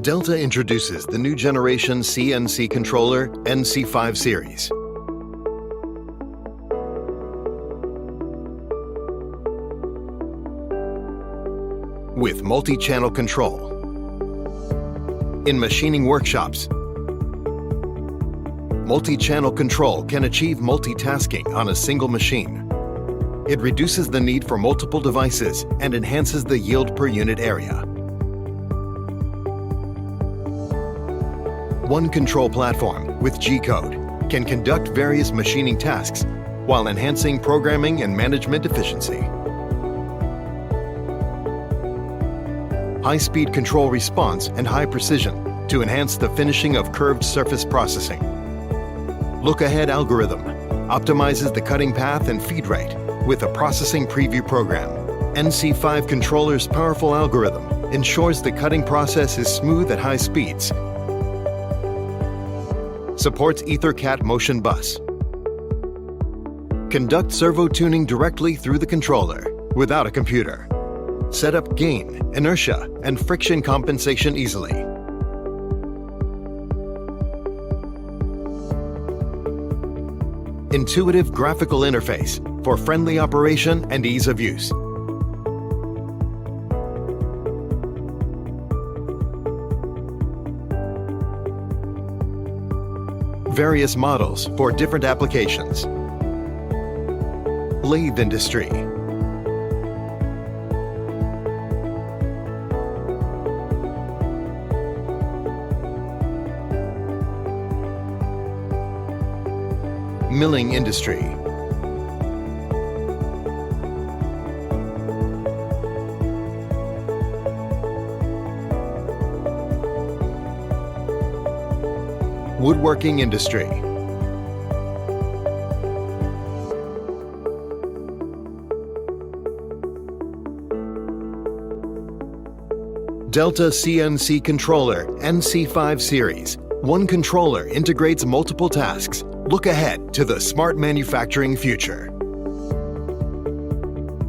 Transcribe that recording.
Delta introduces the new generation CNC controller NC5 series. With multi-channel control. In machining workshops, multi-channel control can achieve multitasking on a single machine. It reduces the need for multiple devices and enhances the yield per unit area. One control platform with G-code can conduct various machining tasks while enhancing programming and management efficiency. High-speed control response and high precision to enhance the finishing of curved surface processing. Look-ahead algorithm optimizes the cutting path and feed rate with a processing preview program. NC5 controller's powerful algorithm ensures the cutting process is smooth at high speeds. Supports EtherCAT motion bus. Conduct servo tuning directly through the controller without a computer. Set up gain, inertia, and friction compensation easily. Intuitive graphical interface for friendly operation and ease of use. Various models for different applications. Lathe industry. Milling industry. Woodworking industry. Delta CNC controller NC5 series. One controller integrates multiple tasks. Look ahead to the smart manufacturing future.